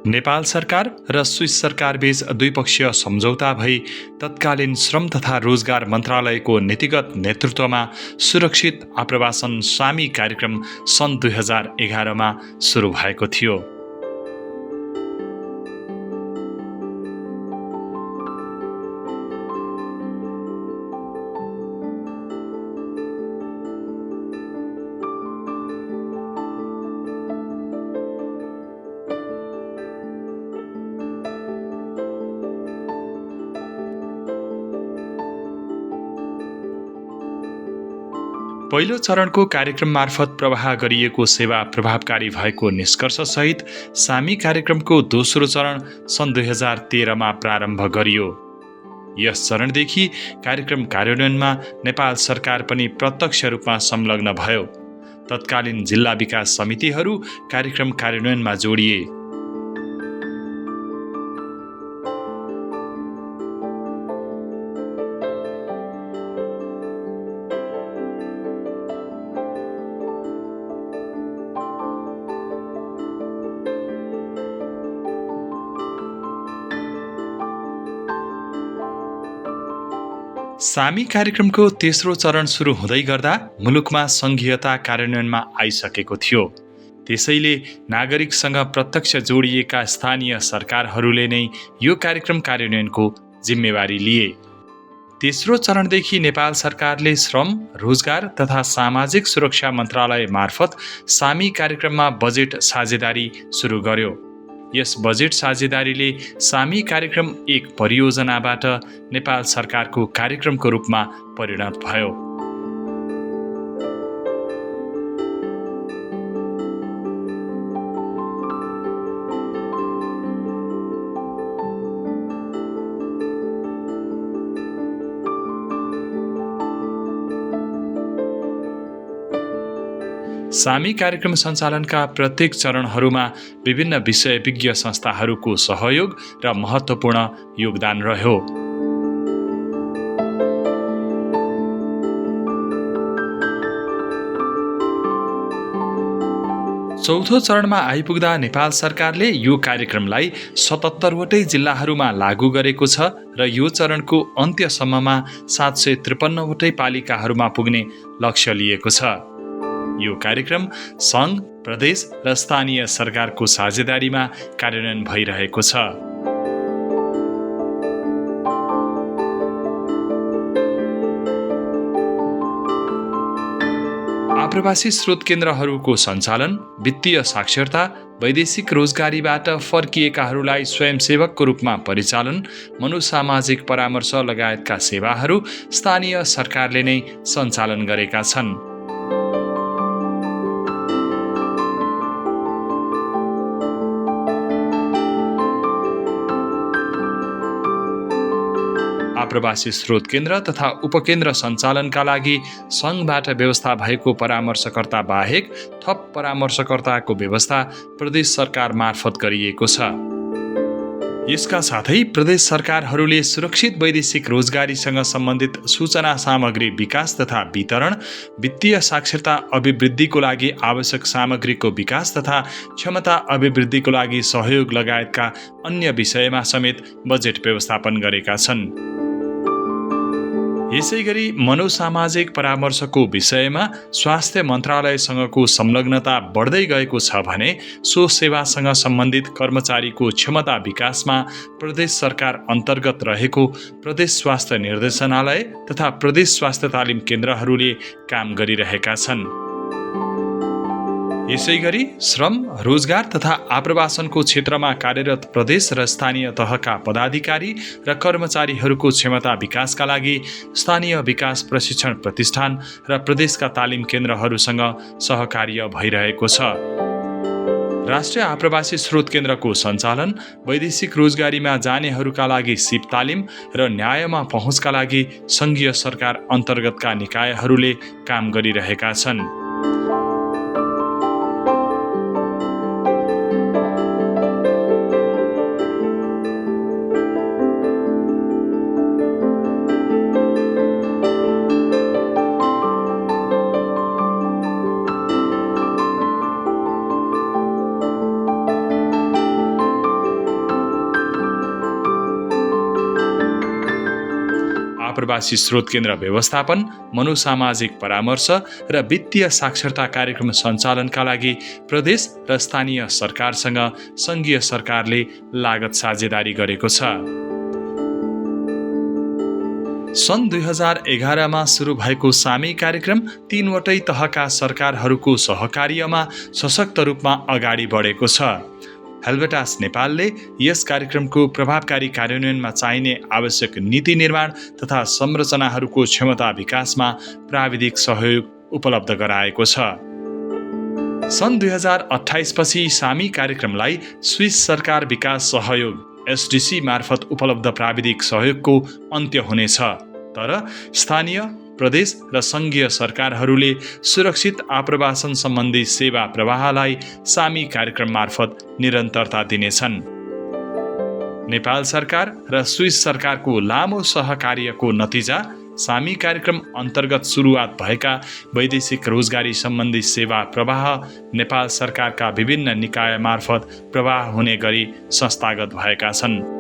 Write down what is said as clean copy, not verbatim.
नेपाल सरकार र स्विस सरकारबीच द्विपक्षीय सम्झौता भई तत्कालीन श्रम तथा रोजगार मन्त्रालयको नीतिगत नेतृत्वमा सुरक्षित आप्रवासन सामी कार्यक्रम सन् 2011मा सुरु भएको थियो। पहिलो चरणको कार्यक्रम मार्फत प्रवाह गरिएको सेवा प्रभावकारी भएको निष्कर्षसहित सामी कार्यक्रमको दोस्रो चरण सन् 2013मा प्रारम्भ गरियो। यस चरणदेखि कार्यक्रम कार्यान्वयनमा नेपाल सरकार पनि प्रत्यक्ष रूपमा संलग्न भयो। तत्कालीन जिल्ला विकास समितिहरू कार्यक्रम कार्यान्वयनमा जोडिए। सामी कार्यक्रमको तेस्रो चरण सुरु हुँदै गर्दा मुलुकमा संघीयता कार्यान्वयनमा आइसकेको थियो। त्यसैले नागरिकसँग प्रत्यक्ष जोडिएका स्थानीय सरकारहरूले नै यो कार्यक्रम कार्यान्वयनको जिम्मेवारी लिए। तेस्रो चरणदेखि नेपाल सरकारले श्रम, रोजगार तथा सामाजिक सुरक्षा मन्त्रालय मार्फत सामी कार्यक्रममा बजेट साझेदारी सुरु गर्यो। यस बजेट साझेदारीले सामी कार्यक्रम एक परियोजनाबाट नेपाल सरकारको कार्यक्रमको रूपमा परिणत भयो। सामी कार्यक्रम सञ्चालनका प्रत्येक चरणहरूमा विभिन्न विषयविज्ञ संस्थाहरूको सहयोग र महत्त्वपूर्ण योगदान रह्यो। चौथो चरणमा आइपुग्दा नेपाल सरकारले यो कार्यक्रमलाई 77 वटै जिल्लाहरूमा लागू गरेको छ र यो चरणको अन्त्यसम्ममा 753 वटै पालिकाहरूमा पुग्ने लक्ष्य लिएको छ। यो कार्यक्रम सङ्घ, प्रदेश र स्थानीय सरकारको साझेदारीमा कार्यान्वयन भइरहेको छ। आप्रवासी स्रोत केन्द्रहरूको सञ्चालन, वित्तीय साक्षरता, वैदेशिक रोजगारीबाट फर्किएकाहरूलाई स्वयंसेवकको रूपमा परिचालन, मनोसामाजिक परामर्श लगायतका सेवाहरू स्थानीय सरकारले नै सञ्चालन गरेका छन्। आप्रवासी स्रोत केन्द्र तथा उपकेन्द्र सञ्चालनका लागि सङ्घबाट व्यवस्था भएको परामर्शकर्ता बाहेक थप परामर्शकर्ताको व्यवस्था प्रदेश सरकार मार्फत गरिएको छ। यसका साथै प्रदेश सरकारहरूले सुरक्षित वैदेशिक रोजगारीसँग सम्बन्धित सूचना सामग्री विकास तथा वितरण, वित्तीय साक्षरता अभिवृद्धिको लागि आवश्यक सामग्रीको विकास तथा क्षमता अभिवृद्धिको लागि सहयोग लगायतका अन्य विषयमा समेत बजेट व्यवस्थापन गरेका छन्। यसैगरी मनोसामाजिक परामर्शको विषयमा स्वास्थ्य मन्त्रालयसँगको संलग्नता बढ्दै गएको छ भने सो सेवासँग सम्बन्धित कर्मचारीको क्षमता विकासमा प्रदेश सरकार अन्तर्गत रहेको प्रदेश स्वास्थ्य निर्देशनालय तथा प्रदेश स्वास्थ्य तालिम केन्द्रहरूले काम गरिरहेका छन्। यसैगरी श्रम, रोजगार तथा आप्रवासनको क्षेत्रमा कार्यरत प्रदेश र स्थानीय तहका पदाधिकारी र कर्मचारीहरूको क्षमता विकासका लागि स्थानीय विकास प्रशिक्षण प्रतिष्ठान र प्रदेशका तालिम केन्द्रहरूसँग सहकार्य भइरहेको छ। राष्ट्रिय आप्रवासी स्रोत केन्द्रको सञ्चालन, वैदेशिक रोजगारीमा जानेहरूका लागि सिप तालिम र न्यायमा पहुँचका लागि सङ्घीय सरकार अन्तर्गतका निकायहरूले काम गरिरहेका छन्। आप्रवासी स्रोत केन्द्र व्यवस्थापन, मनोसामाजिक परामर्श र वित्तीय साक्षरता कार्यक्रम सञ्चालनका लागि प्रदेश र स्थानीय सरकारसँग सङ्घीय सरकारले लागत साझेदारी गरेको छ। सन् 2011मा सुरु भएको सामी कार्यक्रम 3वटै तहका सरकारहरूको सहकार्यमा सशक्त रूपमा अगाडि बढेको छ। हेल्भेटास नेपालले यस कार्यक्रमको प्रभावकारी कार्यान्वयनमा चाहिने आवश्यक नीति निर्माण तथा संरचनाहरूको क्षमता विकासमा प्राविधिक सहयोग उपलब्ध गराएको छ। सन् 2028 पछि सामी कार्यक्रमलाई स्विस सरकार विकास सहयोग SDC मार्फत उपलब्ध प्राविधिक सहयोगको अन्त्य हुनेछ, तर स्थानीय, प्रदेश र सङ्घीय सरकारहरूले सुरक्षित आप्रवासन सम्बन्धी सेवा प्रवाहलाई सामी कार्यक्रम मार्फत निरन्तरता दिनेछन्। नेपाल सरकार र स्विस सरकारको लामो सहकार्यको नतिजा सामी कार्यक्रम अन्तर्गत सुरुवात भएका वैदेशिक रोजगारी सम्बन्धी सेवा प्रवाह नेपाल सरकारका विभिन्न निकाय मार्फत प्रवाह हुने गरी संस्थागत भएका छन्।